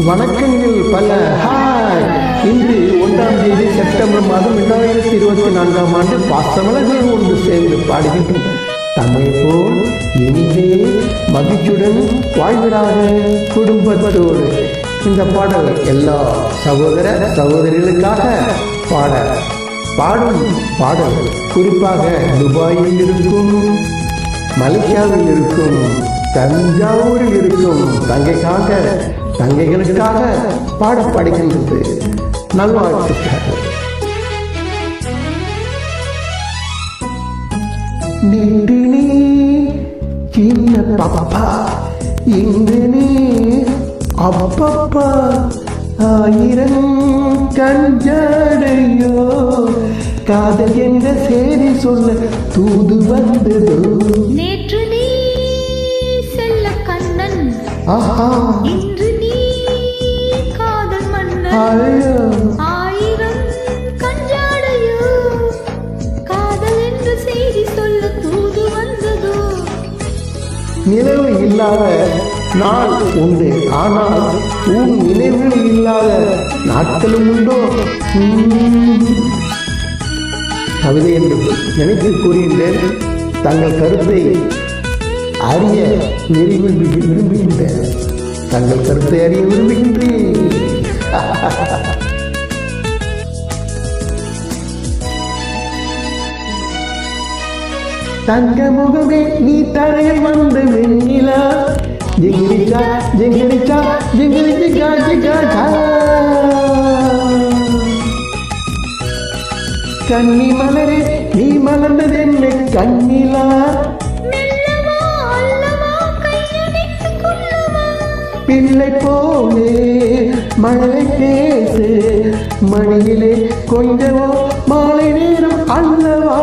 வணக்கங்கள் பல. ஹாய். இன்று 1ஆம் தேதி செப்டம்பர் மாதம் 2024ஆம் ஆண்டு பாசமலர்கள் ஒன்று சேர்ந்து பாடுகின்றோம். தமிழ் போல் இன்றே மகிழ்ச்சியுடன் வாழ்வதாக குடும்பத்தோடு. இந்த பாடல் எல்லா சகோதர சகோதரிகளுக்காக பாடும் பாடல் குறிப்பாக துபாயில் இருக்கும், மலேசியாவில் இருக்கும், தஞ்சாவூரில் இருக்கும் தங்கைகளுக்காக பாடப்படுகின்றது. நல்வாழ்த்துக்கள். நின்று நீ சின்ன பாப்பா, இன்று நீ அப்பப்பா, ஆயிரம் கஞ்சாடையோ, காதல் என்ற செய்தி சொல்ல தூது வந்ததோ. நேற்று நீ செல்ல கண்ணன், ஆஹா, இன்று நீ காதல் மன்னன். ஆயிரம் கஞ்சாடையோ, காதல் என்ற செய்தி சொல்ல தூது வந்ததோ. நிலவு இல்லாத நாள் உண்டு, ஆனால் உன் நினைவில் இல்லாத நாட்களும் உண்டோ? கவிதை என்று நினைத்து கூறுகின்றேன். தங்கள் கருத்தை அறிய விரும்புகின்றேன். தங்கள் கருத்தை அறிய விரும்புகின்றேன். தங்க முகமே நீ தரையில் வந்த வெண்ணிலா, ஜிங்கிரிச்சா ஜிங்கிரிச்சா ஜிங்கிரிச்சிக்கா ஜிக்கா. கன்னி மலரே நீ மலர்ந்தது என்ன கண்ணிலா, பிள்ளை போலே மழை பேசு, மணியிலே கொஞ்சமோ மாலை நேரம் அல்லவா.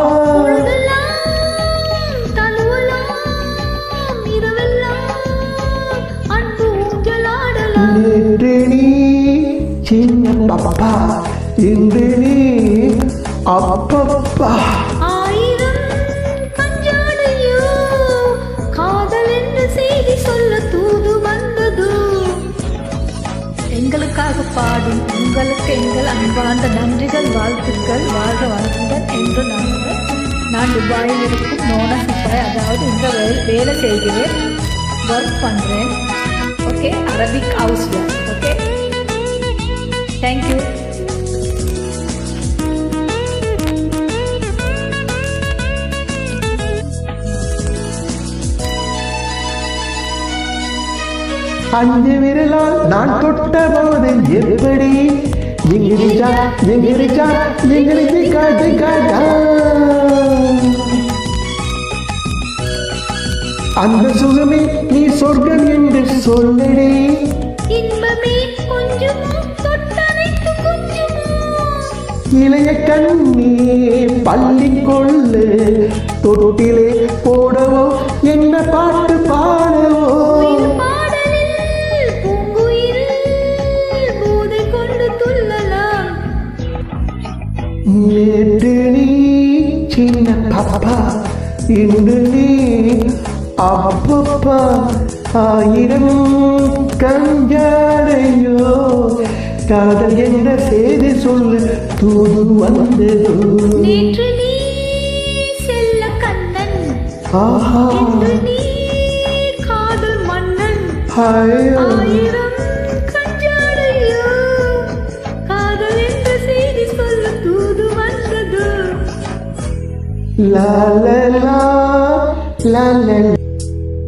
நேற்று நீ சின்ன பாப்பா, இன்று நீ அப்பப்பா. ஆயிரம் கஞ்சாடையோ, காதல் என்று செய்தி சொல்ல தூது வந்தது. எங்களுக்காக பாடும் உங்களுக்கு எங்கள் அன்பார்ந்த நன்றிகள், வாழ்த்துக்கள். வாழ்க வளமுடன் என்று நான் துபாயில் இருக்கும் நோனா சிப்பாய், அதாவது இந்த வேலை செய்கிறேன், ஒர்க் பண்ணுறேன். Okay, Arabic house work. Okay, thank you. அஞ்சு விரலால் நான் தொட்ட போது எப்படி ஜிங்கிரிச்சா ஜிங்கிரிச்சா ஜிங்கிரிச்சிக்கா ஜிக்கா. அந்த சுகமே நீ சொர்க்கம் என்று சொல்லடி, இன்பமே கொஞ்சமோ தொட்டனைத்து கொஞ்சமோ. இளைய கண்ணே பள்ளி கொள்ளு, தொட்டிலே போடவோ என்ன பாட்டு பாடவோ. நேற்று நீ சின்ன பாப்பா, இன்று நீ அப்பப்பா, ஆயிரம் கஞ்சாடையோ, காதல் என்ற செய்தி சொல்ல தூது வந்ததோ. நேற்று நீ செல்ல கண்ணன், ஆஹா, இன்று நீ காதல் மன்னன். ஆயிரம் கஞ்சாடையோ, காதல் என்ற செய்தி சொல்ல தூது வந்தது. லா லா லா லா லா.